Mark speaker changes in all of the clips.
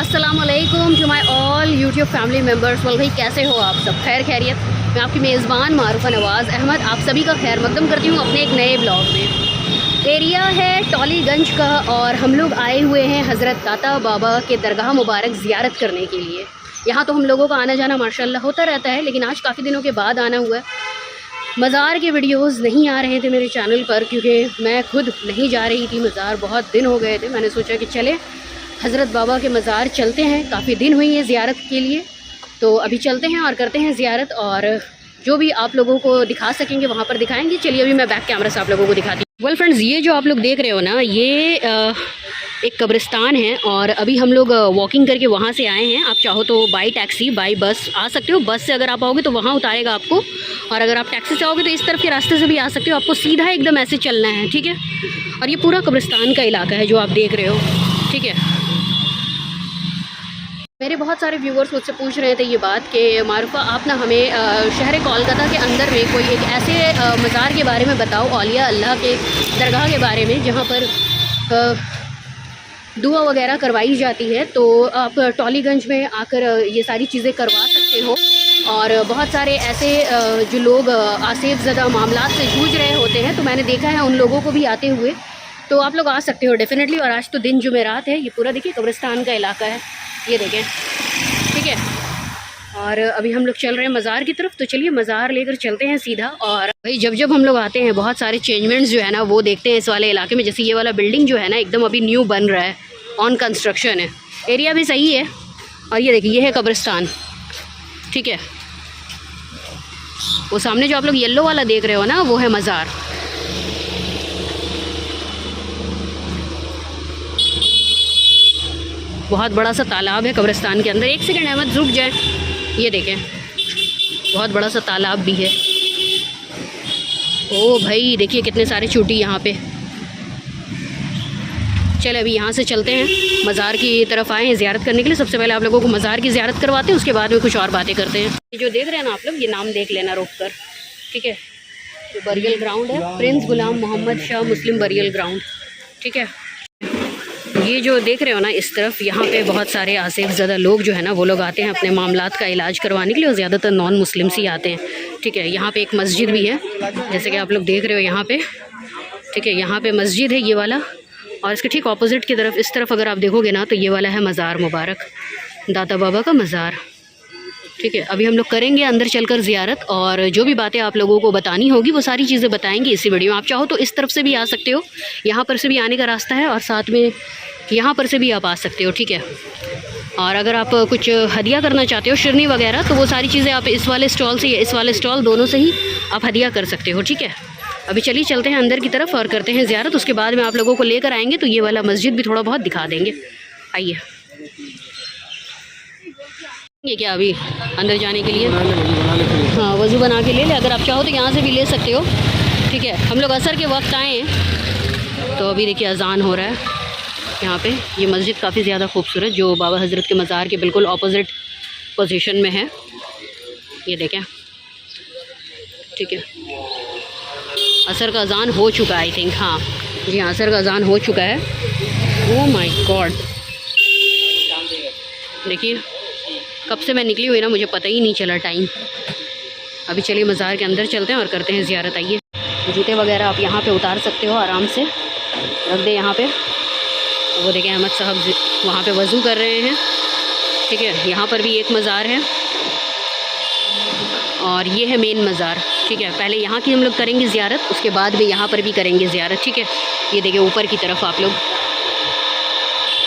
Speaker 1: अस्सलामुअलैकुम to my all YouTube family members. Well भाई, कैसे हो आप सब? खैर खैरियत। मैं आपकी मेज़बान मारूफ़ा नवाज़ अहमद आप सभी का खैर मकदम करती हूँ अपने एक नए ब्लॉग में। एरिया है टॉलीगंज का और हम लोग आए हुए हैं हज़रत दाता बाबा के दरगाह मुबारक ज़ियारत करने के लिए। यहाँ तो हम लोगों का आना जाना माशाल्लाह होता रहता है, लेकिन आज काफ़ी दिनों के बाद आना हुआ है। मज़ार के वीडियोस नहीं आ रहे थे मेरे चैनल पर क्योंकि मैं खुद नहीं जा रही थी मज़ार, बहुत दिन हो गए थे। मैंने सोचा कि चले हज़रत बाबा के मज़ार चलते हैं, काफ़ी दिन हुई है ज़ियारत के लिए, तो अभी चलते हैं और करते हैं ज़ियारत और जो भी आप लोगों को दिखा सकेंगे वहाँ पर दिखाएंगे। चलिए अभी मैं बैक कैमरा से आप लोगों को दिखाती हूँ। वेल फ्रेंड्स, ये जो आप लोग देख रहे हो ना, ये एक कब्रिस्तान है और अभी हम लोग वॉकिंग करके वहाँ से आए हैं। आप चाहो तो बाई टैक्सी बाई बस आ सकते हो। बस से अगर आप आओगे तो वहाँ उतारेगा आपको, और अगर आप टैक्सी से आओगे तो इस तरफ के रास्ते से भी आ सकते हो। आपको सीधा एकदम ऐसे चलना है, ठीक है। और ये पूरा कब्रिस्तान का इलाका है जो आप देख रहे हो, ठीक है। मेरे बहुत सारे व्यूवर्स मुझसे पूछ रहे थे ये बात कि मारूफ़ा आप ना हमें शहर कोलकाता के अंदर में कोई एक ऐसे मज़ार के बारे में बताओ, औलिया अल्लाह के दरगाह के बारे में, जहाँ पर दुआ वगैरह करवाई जाती है। तो आप टॉलीगंज में आकर ये सारी चीज़ें करवा सकते हो। और बहुत सारे ऐसे जो लोग आसिफ ज़दा मामलात से जूझ रहे होते हैं, तो मैंने देखा है उन लोगों को भी आते हुए, तो आप लोग आ सकते हो डेफ़िनेटली। और आज तो दिन जुमेरात है, ये पूरा देखिए कब्रिस्तान का इलाका है, ये देखें, ठीक है। और अभी हम लोग चल रहे हैं मज़ार की तरफ, तो चलिए मज़ार लेकर चलते हैं सीधा। और भाई जब हम लोग आते हैं बहुत सारे चेंजमेंट्स जो है ना वो देखते हैं इस वाले इलाके में। जैसे ये वाला बिल्डिंग जो है ना एकदम अभी न्यू बन रहा है, ऑन कंस्ट्रक्शन है, एरिया भी सही है। और ये देखिए, ये है कब्रिस्तान, ठीक है। वो सामने जो आप लोग येलो वाला देख रहे हो ना, वो है मज़ार। बहुत बड़ा सा तालाब है कब्रिस्तान के अंदर। एक सेकंड अहमद, रुक जाए। ये देखें, बहुत बड़ा सा तालाब भी है। ओ भाई देखिए कितने सारे चूटी यहाँ पे। चल अभी यहाँ से चलते हैं, मज़ार की तरफ आए हैं ज़ियारत करने के लिए। सबसे पहले आप लोगों को मज़ार की ज़ियारत करवाते हैं, उसके बाद में कुछ और बातें करते हैं। ये जो देख रहे हैं ना आप लोग, ये नाम देख लेना रोक कर, ठीक है। तो बरियल ग्राउंड है प्रिंस गुलाम मोहम्मद शाह मुस्लिम बरियल ग्राउंड, ठीक है। ये जो देख रहे हो ना इस तरफ, यहाँ पे बहुत सारे आसिफ ज़दा लोग जो है ना वो लोग आते हैं अपने मामलात का इलाज करवाने के लिए, और ज़्यादातर नॉन मुस्लिम्स ही आते हैं, ठीक है। यहाँ पे एक मस्जिद भी है जैसे कि आप लोग देख रहे हो यहाँ पे, ठीक है। यहाँ पे मस्जिद है ये वाला, और इसके ठीक ऑपोजिट की तरफ, इस तरफ अगर आप देखोगे ना तो ये वाला है मज़ार मुबारक, दाता बाबा का मज़ार, ठीक है। अभी हम लोग करेंगे अंदर चलकर ज़ियारत, और जो भी बातें आप लोगों को बतानी होगी वो सारी चीज़ें बताएंगे इसी वीडियो में। आप चाहो तो इस तरफ से भी आ सकते हो, यहाँ पर से भी आने का रास्ता है, और साथ में यहाँ पर से भी आप आ सकते हो, ठीक है। और अगर आप कुछ हदिया करना चाहते हो, शिरनी वगैरह, तो वो सारी चीज़ें आप इस वाले स्टॉल से, इस वाले स्टॉल दोनों से ही आप हदिया कर सकते हो, ठीक है। अभी चलिए चलते हैं अंदर की तरफ और करते हैं ज़ियारत। उसके बाद में आप लोगों को लेकर आएंगे तो ये वाला मस्जिद भी थोड़ा बहुत दिखा देंगे। आइए। ये क्या अभी अंदर जाने के लिए? हाँ, वज़ू बना के ले ले। अगर आप चाहो तो यहाँ से भी ले सकते हो, ठीक है। हम लोग असर के वक्त आए हैं, तो अभी देखिए अजान हो रहा है यहाँ पे। ये मस्जिद काफ़ी ज़्यादा खूबसूरत, जो बाबा हज़रत के मज़ार के बिल्कुल ऑपोजिट पोजीशन में है, ये देखें, ठीक है। असर का अजान हो चुका है आई थिंक, हाँ जी हाँ, असर का अजान हो चुका है। ओह माय गॉड, देखिए कब से मैं निकली हुई ना, मुझे पता ही नहीं चला टाइम। अभी चलिए मज़ार के अंदर चलते हैं और करते हैं ज़ियारत। आइए। जूते वगैरह आप यहाँ पे उतार सकते हो, आराम से रख दे यहाँ पे। वो देखें अहमद साहब वहाँ पे वज़ू कर रहे हैं, ठीक है। यहाँ पर भी एक मज़ार है और ये है मेन मज़ार, ठीक है। पहले यहाँ की हम लोग करेंगे ज़ियारत, उसके बाद भी यहाँ पर भी करेंगे ज़ियारत, ठीक है। ये देखिए ऊपर की तरफ आप लोग,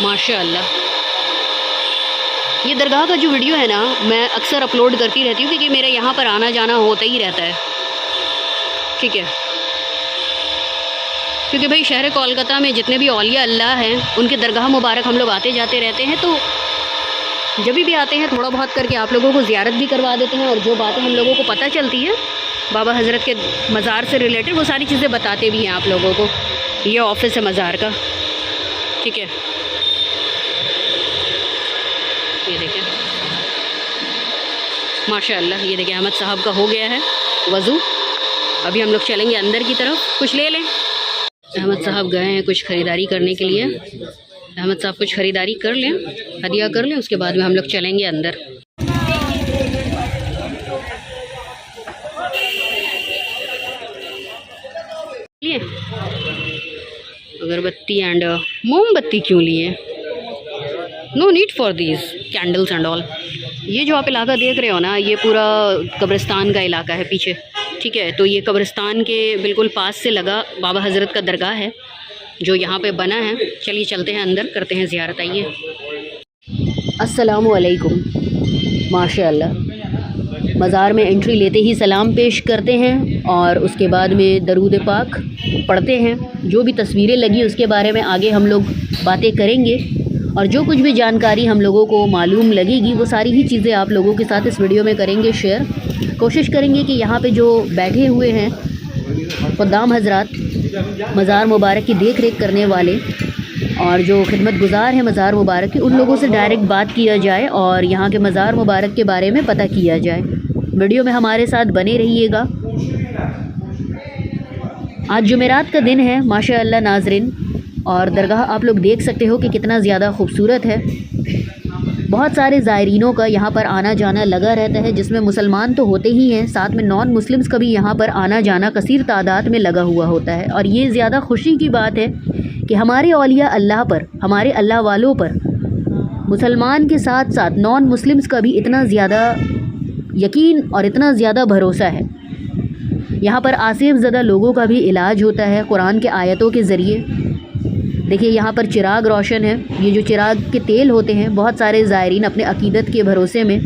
Speaker 1: माशाअल्लाह। ये दरगाह का जो वीडियो है ना मैं अक्सर अपलोड करती रहती हूँ क्योंकि मेरा यहाँ पर आना जाना होता ही रहता है, ठीक है। क्योंकि भाई शहर कोलकाता में जितने भी औलिया अल्लाह हैं उनके दरगाह मुबारक हम लोग आते जाते रहते हैं, तो जब भी आते हैं थोड़ा बहुत करके आप लोगों को ज़ियारत भी करवा देते हैं, और जो बातें हम लोगों को पता चलती है बाबा हज़रत के मज़ार से रिलेटेड वो सारी चीज़ें बताते भी हैं आप लोगों को। ये ऑफिस है मज़ार का, ठीक है। ये देखें माशाअल्लाह, ये देखें अहमद साहब का हो गया है वज़ू। अभी हम लोग चलेंगे अंदर की तरफ, कुछ ले लें। अहमद साहब गए हैं कुछ ख़रीदारी करने के लिए, अहमद साहब कुछ ख़रीदारी कर लें, हदिया कर लें, उसके बाद में हम लोग चलेंगे अंदर। लिए अगरबत्ती एंड मोमबत्ती क्यों लिए? No need for these candles and all. ये जो आप इलाका देख रहे हो ना, ये पूरा कब्रिस्तान का इलाका है पीछे, ठीक है। तो ये कब्रिस्तान के बिल्कुल पास से लगा बाबा हज़रत का दरगाह है जो यहाँ पे बना है। चलिए चलते हैं अंदर, करते हैं ज़ियारत। आइए। अस्सलामु अलैकुम। माशाअल्लाह। मज़ार में एंट्री लेते ही सलाम पेश करते हैं और उसके बाद में दरूद पाक पढ़ते हैं। जो भी तस्वीरें लगी उसके बारे में आगे हम लोग बातें करेंगे और जो कुछ भी जानकारी हम लोगों को मालूम लगेगी वो सारी ही चीज़ें आप लोगों के साथ इस वीडियो में करेंगे शेयर। कोशिश करेंगे कि यहाँ पे जो बैठे हुए हैं खुद्दाम हजरात, मज़ार मुबारक की देख रेख करने वाले और जो खिदमत गुज़ार हैं मज़ार मुबारक की, उन लोगों से डायरेक्ट बात किया जाए और यहाँ के मज़ार मुबारक के बारे में पता किया जाए। वीडियो में हमारे साथ बने रहिएगा। आज जुमेरात का दिन है माशाअल्लाह नाज़रीन, और दरगाह आप लोग देख सकते हो कि कितना ज़्यादा खूबसूरत है। बहुत सारे ज़ायरीनों का यहाँ पर आना जाना लगा रहता है, जिसमें मुसलमान तो होते ही हैं, साथ में नॉन मुस्लिम्स का भी यहाँ पर आना जाना कसीर तादाद में लगा हुआ होता है। और ये ज़्यादा खुशी की बात है कि हमारे औलिया अल्लाह पर, हमारे अल्लाह वालों पर मुसलमान के साथ साथ नॉन मुस्लिम्स का भी इतना ज़्यादा यकीन और इतना ज़्यादा भरोसा है। यहाँ पर आसिफ ज़दा लोगों का भी इलाज होता है कुरान के आयतों के ज़रिए। देखिए यहाँ पर चिराग रोशन है। ये जो चिराग के तेल होते हैं, बहुत सारे ज़ायरीन अपने अकीदत के भरोसे में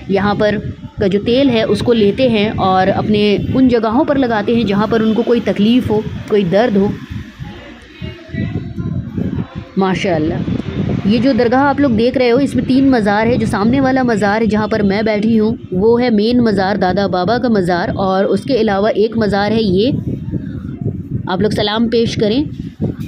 Speaker 1: यहाँ पर का जो तेल है उसको लेते हैं और अपने उन जगहों पर लगाते हैं जहाँ पर उनको कोई तकलीफ़ हो, कोई दर्द हो। माशाअल्लाह। ये जो दरगाह आप लोग देख रहे हो, इसमें 3 मज़ार है। जो सामने वाला मज़ार है जहाँ पर मैं बैठी हूँ वो है मेन मज़ार, दादा बाबा का मज़ार, और उसके अलावा एक मज़ार है ये। आप लोग सलाम पेश करें।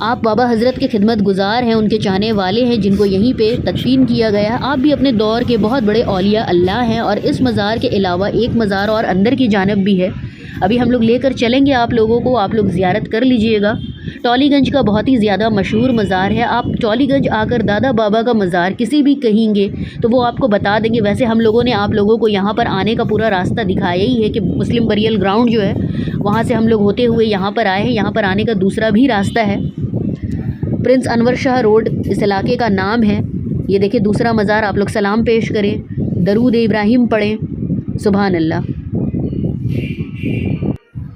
Speaker 1: आप बाबा हज़रत के खिदमत गुज़ार हैं, उनके चाहने वाले हैं जिनको यहीं पे तदफीन किया गया है। आप भी अपने दौर के बहुत बड़े औलिया अल्लाह हैं। और इस मज़ार के अलावा एक मज़ार और अंदर की जानब भी है, अभी हम लोग लेकर चलेंगे आप लोगों को, आप लोग ज़ियारत कर लीजिएगा। टॉलीगंज का बहुत ही ज़्यादा मशहूर मज़ार है। आप टॉलीगंज आकर दादा बाबा का मज़ार किसी भी कहेंगे तो वो आपको बता देंगे। वैसे हम लोगों ने आप लोगों को यहाँ पर आने का पूरा रास्ता दिखाया ही है कि मुस्लिम बरियल ग्राउंड जो है वहाँ से हम लोग होते हुए यहाँ पर आए हैं। यहाँ पर आने का दूसरा भी रास्ता है, प्रिंस अनवर शाह रोड इस इलाके का नाम है। ये देखिए दूसरा मज़ार। आप लोग सलाम पेश करें, दरूद इब्राहिम पढ़ें। सुभान अल्लाह।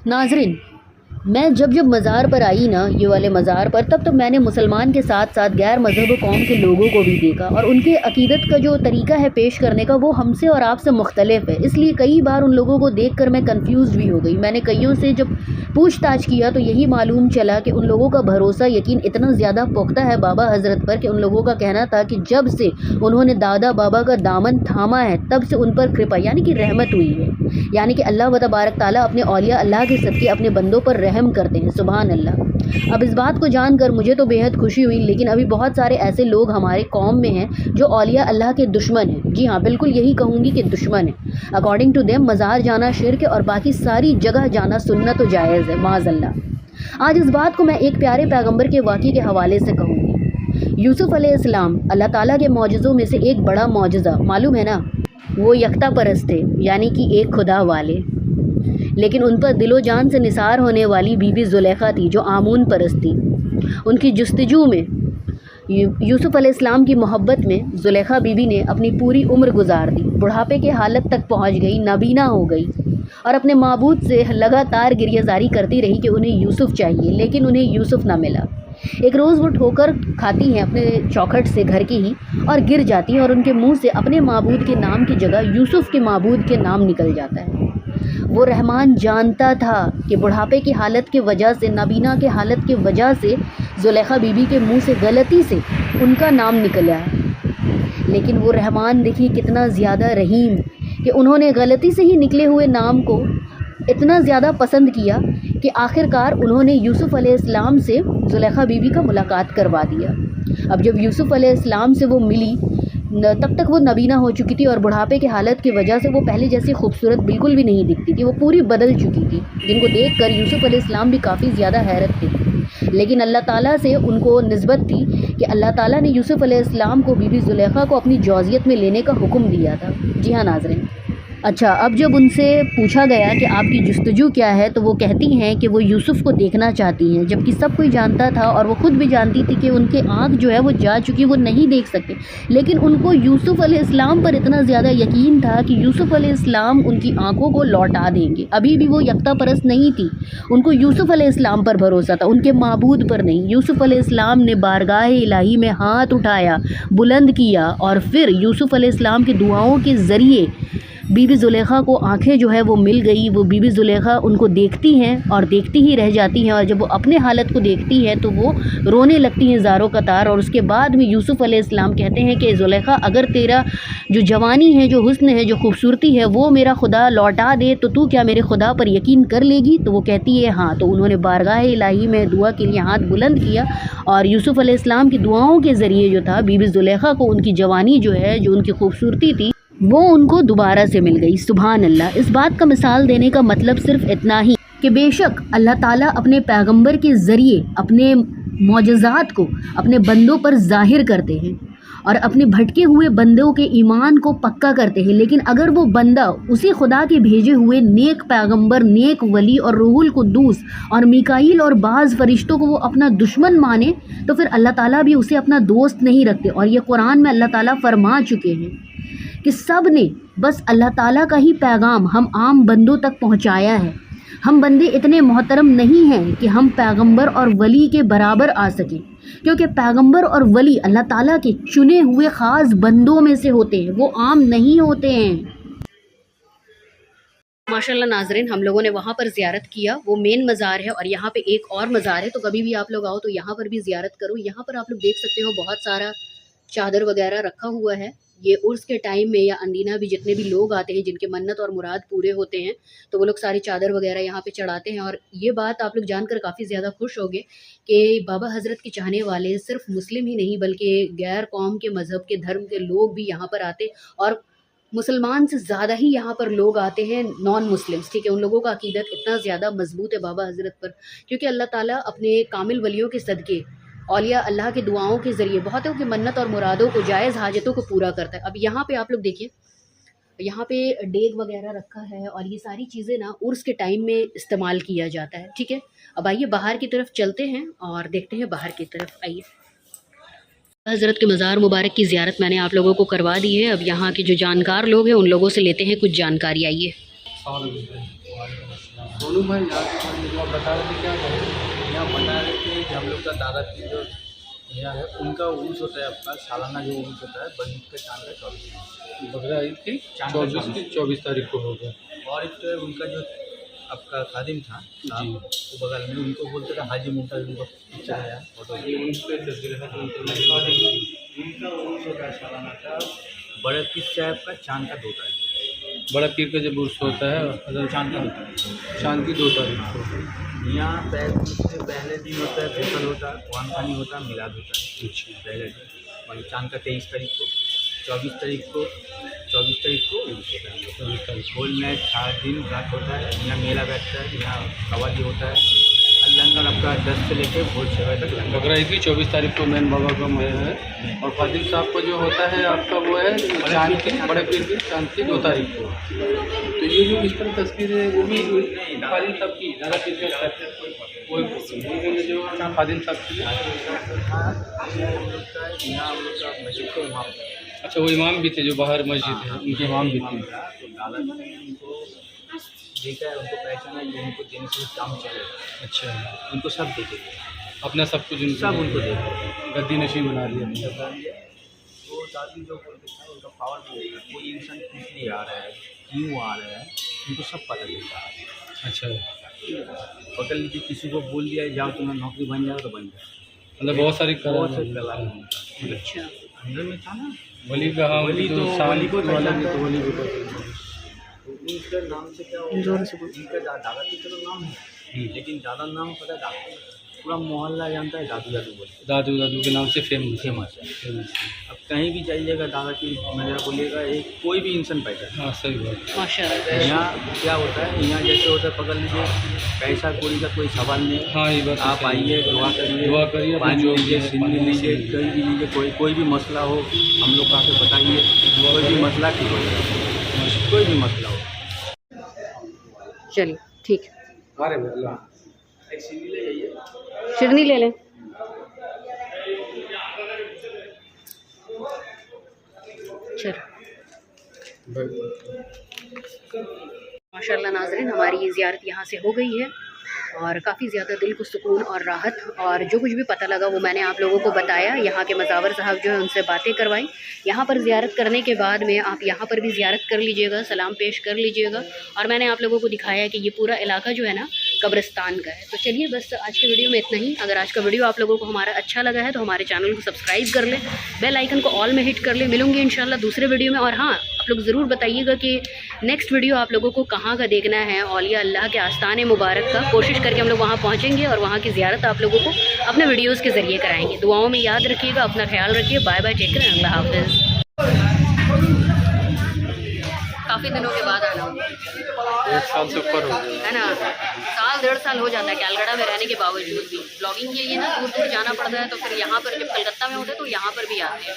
Speaker 1: नाज़रीन, मैं जब मज़ार पर आई ना, ये वाले मज़ार पर, तब मैंने मुसलमान के साथ साथ गैर मज़हब कौम के लोगों को भी देखा और उनके अकीदत का जो तरीका है पेश करने का वो हमसे और आपसे मुख्तलिफ है। इसलिए कई बार उन लोगों को देखकर मैं कंफ्यूज भी हो गई। मैंने कईयों से जब पूछताछ किया तो यही मालूम चला कि उन लोगों का भरोसा यकीन इतना ज़्यादा पुख्ता है बाबा हज़रत पर कि उन लोगों का कहना था कि जब से उन्होंने दादा बाबा का दामन थामा है तब से उन पर कृपा यानी कि रहमत हुई है। यानी कि अल्लाह व तबारक ताला अपने औलिया अल्लाह के सदके अपने बंदों पर रहम करते हैं। सुभान अल्लाह। अब इस बात को जानकर मुझे तो बेहद खुशी हुई, लेकिन अभी बहुत सारे ऐसे लोग हमारे कौम में हैं जो औलिया अल्लाह के दुश्मन हैं। जी हाँ, बिल्कुल यही कहूँगी कि दुश्मन है। अकॉर्डिंग टू देम मज़ार जाना शिर्क और बाकी सारी जगह जाना सुन्नत तो जायज़ है, माज़अल्लाह। आज इस बात को मैं एक प्यारे पैगम्बर के वाक़े के हवाले से कहूँगी। यूसुफ़ अलैहिस्सलाम अल्लाह ताला के मौजज़ों में से एक बड़ा मौजज़ा मालूम है ना, वो यकता परस्त थे, यानी कि एक खुदा वाले। लेकिन उन पर दिलो जान से निसार होने वाली बीबी ज़ुलेखा थी जो आमून परस्त थी। उनकी जुस्तजू में यूसुफ़ अलैहिस्सलाम की मोहब्बत में ज़ुलेखा बीबी ने अपनी पूरी उम्र गुजार दी। बुढ़ापे के हालत तक पहुंच गई, नाबीना हो गई और अपने माबूद से लगातार गिरियाजारी करती रही कि उन्हें यूसुफ़ चाहिए, लेकिन उन्हें यूसुफ़ ना मिला। एक रोज़ वो ठोकर खाती हैं अपने चौखट से घर की ही और गिर जाती हैं और उनके मुंह से अपने माबूद के नाम की जगह यूसुफ़ के माबूद के नाम निकल जाता है। वो रहमान जानता था कि बुढ़ापे की हालत की वजह से, नाबीना के हालत की वजह से ज़ुलेखा बीबी के मुंह से गलती से उनका नाम निकला है। लेकिन वो रहमान देखिए कितना ज़्यादा रहीम कि उन्होंने गलती से ही निकले हुए नाम को इतना ज़्यादा पसंद किया कि आखिरकार उन्होंने यूसुफ़ अलैहिस्सलाम से ज़ुलेखा बीबी का मुलाकात करवा दिया। अब जब यूसुफ़ अलैहिस्सलाम से वो मिली, तब तक वो नबीना हो चुकी थी और बुढ़ापे की हालत की वजह से वो पहले जैसी खूबसूरत बिल्कुल भी नहीं दिखती थी। वो पूरी बदल चुकी थी, जिनको देखकर यूसुफ़ अलैहिस्सलाम भी काफ़ी ज़्यादा हैरत थे। लेकिन अल्लाह ताला से उनको निस्बत थी कि अल्लाह ताला ने यूसुफ अलैहिस्सलाम को बीबी ज़ुलेखा को अपनी जौजियत में लेने का हुक्म दिया था। जी हाँ नाज़रीन। अच्छा, अब जब उनसे पूछा गया कि आपकी जुस्तजू क्या है, तो वो कहती हैं कि वो यूसुफ़ को देखना चाहती हैं, जबकि सब कोई जानता था और वो ख़ुद भी जानती थी कि उनके आँख जो है वो जा चुकी, वो नहीं देख सकते। लेकिन उनको यूसुफ़ अलैहिस्सलाम पर इतना ज़्यादा यकीन था कि यूसुफ़ अलैहिस्सलाम उनकी आँखों को लौटा देंगे। अभी भी वो यकता परस्त नहीं थी, उनको यूसुफ़ अलैहिस्सलाम पर भरोसा था, उनके माबूद पर नहीं। यूसुफ़ अलैहिस्सलाम ने बारगाह इलाही में हाथ उठाया, बुलंद किया और फिर यूसुफ़ अलैहिस्सलाम की दुआओं के ज़रिए बीबी ज़ुलेखा को आंखें जो है वो मिल गई। वो बीबी ज़ुलेखा उनको देखती हैं और देखती ही रह जाती हैं, और जब वो अपने हालत को देखती हैं तो वो रोने लगती हैं ज़ारो कतार। और उसके बाद में यूसुफ़ अलैहिस्सलाम कहते हैं कि ज़ुलेखा, अगर तेरा जो जवानी है, जो हुस्न है, जो खूबसूरती है, वो मेरा खुदा लौटा दे तो तू क्या मेरे खुदा पर यकीन कर लेगी? तो वो कहती है हाँ। तो उन्होंने बारगाह इलाही में दुआ के लिए हाथ बुलंद किया और यूसुफ़ अलैहिस्सलाम की दुआओं के ज़रिए जो था बीबी ज़ुलेखा को उनकी जवानी जो है, जो उनकी खूबसूरती थी, वो उनको दोबारा से मिल गई। सुभान अल्लाह। इस बात का मिसाल देने का मतलब सिर्फ इतना ही कि बेशक अल्लाह ताला अपने पैगंबर के ज़रिए अपने मौजज़ात को अपने बंदों पर ज़ाहिर करते हैं और अपने भटके हुए बंदों के ईमान को पक्का करते हैं। लेकिन अगर वो बंदा उसी खुदा के भेजे हुए नेक पैगंबर, नेक वली और रूहुल कुद्दूस और मिकाईल और बाज़ फरिश्तों को वो अपना दुश्मन माने, तो फिर अल्लाह ताला भी उसे अपना दोस्त नहीं रखते। और ये कुरान में अल्लाह ताला फरमा चुके हैं कि सब ने बस अल्लाह ताला का ही पैगाम हम आम बंदों तक पहुंचाया है। हम बंदे इतने मोहतरम नहीं हैं कि हम पैगंबर और वली के बराबर आ सकें, क्योंकि पैगंबर और वली अल्लाह ताला के चुने हुए ख़ास बंदों में से होते हैं, वो आम नहीं होते हैं। माशाल्लाह नाज़रीन, हम लोगों ने वहाँ पर ज़ियारत किया, वो मेन मज़ार है और यहाँ पे एक और मज़ार है, तो कभी भी आप लोग आओ तो यहाँ पर भी ज़ियारत करो। यहाँ पर आप लोग देख सकते हो बहुत सारा चादर वगैरह रखा हुआ है। ये उर्स के टाइम में या अंदीना भी जितने भी लोग आते हैं जिनके मन्नत और मुराद पूरे होते हैं, तो वो लोग सारी चादर वगैरह यहाँ पे चढ़ाते हैं। और ये बात आप लोग जानकर काफ़ी ज़्यादा खुश होंगे कि बाबा हज़रत के चाहने वाले सिर्फ मुस्लिम ही नहीं बल्कि गैर कौम के मज़हब के धर्म के लोग भी यहाँ पर आते, और मुसलमान से ज़्यादा ही यहाँ पर लोग आते हैं नॉन मुस्लिम्स। ठीक है, उन लोगों का अकीदत इतना ज़्यादा मजबूत है बाबा हज़रत पर, क्योंकि अल्लाह ताला अपने कामिल वलियों के सदक़े, औलिया अल्लाह के दुआओं के ज़रिए बहुतों की मन्नत और मुरादों को, जायज़ हाजतों को पूरा करता है। अब यहाँ पे आप लोग देखिए, यहाँ पे डेग वगैरह रखा है और ये सारी चीज़ें ना उर्स के टाइम में इस्तेमाल किया जाता है। ठीक है, अब आइए बाहर की तरफ चलते हैं और देखते हैं बाहर की तरफ। आइए, हज़रत के मज़ार मुबारक की ज़ियारत मैंने आप लोगों को करवा दी है। अब यहाँ के जो जानकार लोग हैं उन लोगों से लेते हैं कुछ जानकारी। आइए।
Speaker 2: सोनू भाई, जो आप बता रहे थे क्या यहाँ बता रहे थे कि हम लोग का दादा की जो यहाँ है उनका उर्स होता है, आपका सालाना जो उर्स होता है बकरीद का चांद का 24 बकरा ईद की 24 तारीख को होगा। और एक तो उनका जो आपका खादिम था जी, वो बगल में उनको बोलते थे हाजी मुमताज़, उनका पिक्चर है फोटो, उनके तस्वीर है। तो उनका उर्स होता है सालाना का बड़े पीर साहब का चांद का 2 तारीख, बड़ा पीर का जब उर्स होता है चांद का 2 तारीख, चांद की 2 तारीख को। यहाँ से पहले दिन होता है फेसल होता है, कुरान खानी होता है, मिलाद होता है। अच्छा, पहले दिन मतलब चांद का 23 तारीख को, 24 तारीख को उर्स होता है। 24 तारीख होल नाइट 4 दिन रात होता है। यहाँ मेला बैठता है, यहाँ कवाली होता है, लंगर आपका 10 से लेकर भोर 6 बजे तक लंगर। बकरा ईद की 24 तारीख को मेन बाबा का है। और फादिल साहब को जो होता है आपका वो है चांद की, बड़े पीर की चांद की 2 तारीख को। तो ये जो इस पर तस्वीर है वो भी फादिल साहब की, दादा पीर के जो फादिल साहब की। अच्छा, वो इमाम भी थे जो बाहर मस्जिद है, उनके इमाम भी थे। देखा है, उनको पहचाना, ये उनको देने से काम चलेगा। अच्छा, उनको सब देखे, अपना सब कुछ सब उनको देखे, गद्दी नशीन बना दिया। तो साथी जो उनका पावर भी होगा, कोई इंसान किस लिए आ रहा है, क्यों आ रहा है, उनको सब पता चलता है। अच्छा, पकड़ लीजिए, किसी को बोल दिया जाओ तुम्हें नौकरी बन जाओ तो बन जाए, मतलब बहुत सारी कला। अच्छा, अंदर में था ना वली का, हाँ वली तो वली को वली को उनका नाम से क्या होगा, उनका दादा की तरह नाम है, लेकिन ज़्यादा नाम पता है दादा। पूरा मोहल्ला जानता है दादू दादू बोलते
Speaker 3: दादू दादू के नाम से फेमस
Speaker 2: फेमस है। अब कहीं भी जाइएगा दादा की मज़ार बोलिएगा, एक कोई भी इंसान पैसा
Speaker 3: हाँ सही बात।
Speaker 1: माशाल्लाह।
Speaker 2: यहाँ क्या होता है, यहाँ जैसे होता है पकड़ लीजिए, पैसा कौड़ी का कोई सवाल नहीं।
Speaker 3: हाँ ये बात
Speaker 2: आप आइए, दुआ
Speaker 3: दुआ करिए,
Speaker 2: करिए,
Speaker 3: अपनी
Speaker 2: पानी
Speaker 3: जो भी
Speaker 2: लीजिए,
Speaker 3: है,
Speaker 2: सिंधी
Speaker 3: पानी
Speaker 2: लीजिए,
Speaker 3: लीजिए।
Speaker 2: कहीं भी लीजिए, कोई भी मसला हो हम लोग का आके बताइए, कोई भी मसला ठीक हो जाएगा, कोई भी मसला हो।
Speaker 1: चलिए ठीक है,
Speaker 3: अरे भला
Speaker 2: एक सीढ़ी ले जाइए।
Speaker 1: शिरनी ले लें। चलो माशाल्लाह नाज़रीन, हमारी ये ज़ियारत यहाँ से हो गई है और काफ़ी ज़्यादा दिल को सुकून और राहत, और जो कुछ भी पता लगा वो मैंने आप लोगों को बताया। यहाँ के मज़ावर साहब जो है उनसे बातें करवाई। यहाँ पर ज़ियारत करने के बाद में आप यहाँ पर भी ज़ियारत कर लीजिएगा, सलाम पेश कर लीजिएगा। और मैंने आप लोगों को दिखाया कि ये पूरा इलाका जो है ना कब्रिस्तान का है। तो चलिए बस आज के वीडियो में इतना ही। अगर आज का वीडियो आप लोगों को हमारा अच्छा लगा है तो हमारे चैनल को सब्सक्राइब कर लें, बेल आइकन को ऑल में हिट कर लें। मिलूंगी इंशाल्लाह दूसरे वीडियो में। और हाँ, आप लोग ज़रूर बताइएगा कि नेक्स्ट वीडियो आप लोगों को कहाँ का देखना है। औलिया अल्लाह के आस्थान मुबारक का कोशिश करके हम लोग वहाँ पहुँचेंगे और वहाँ की ज़ियारत आप लोगों को अपने वीडियोज़ के ज़रिए कराएंगे। दुआओं में याद रखिएगा, अपना ख्याल रखिए। बाय बाय, टेक केयर, अल्लाह हाफ़िज़। काफ़ी दिनों के बाद आना,
Speaker 3: 1 साल से ऊपर हो गया
Speaker 1: है ना, साल 1.5 साल हो जाता है कैलकाटा में रहने के बावजूद भी। ब्लॉगिंग के लिए ना दूर दूर जाना पड़ता है, तो फिर यहाँ पर जब कलकत्ता में होते हैं तो यहाँ पर भी आते हैं।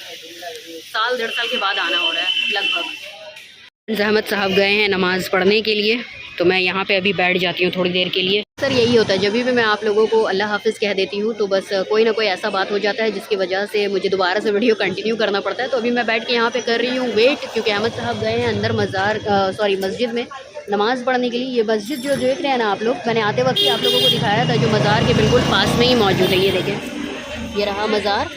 Speaker 1: साल 1.5 साल के बाद आना हो रहा है लगभग। जहमत साहब गए हैं नमाज़ पढ़ने के लिए, तो मैं यहाँ पे अभी बैठ जाती हूँ थोड़ी देर के लिए। सर यही होता है, जब भी मैं आप लोगों को अल्लाह हाफ़िज़ कह देती हूँ तो बस कोई ना कोई ऐसा बात हो जाता है जिसकी वजह से मुझे दोबारा से वीडियो कंटिन्यू करना पड़ता है। तो अभी मैं बैठ के यहाँ पे कर रही हूँ वेट, क्योंकि अहमद साहब गए हैं अंदर मस्जिद में नमाज़ पढ़ने के लिए। ये मस्जिद जो देख रहे हैं ना आप लोग, मैंने आते वक्त ही आप लोगों को दिखाया था, जो मज़ार के बिल्कुल पास में ही मौजूद है। ये देखें, ये रहा मज़ार,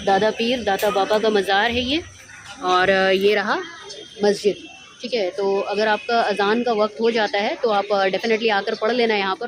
Speaker 1: दादा पीर दाता बाबा का मज़ार है ये, और ये रहा मस्जिद। ठीक है, तो अगर आपका अज़ान का वक्त हो जाता है तो आप डेफ़िनेटली आकर पढ़ लेना यहाँ पर।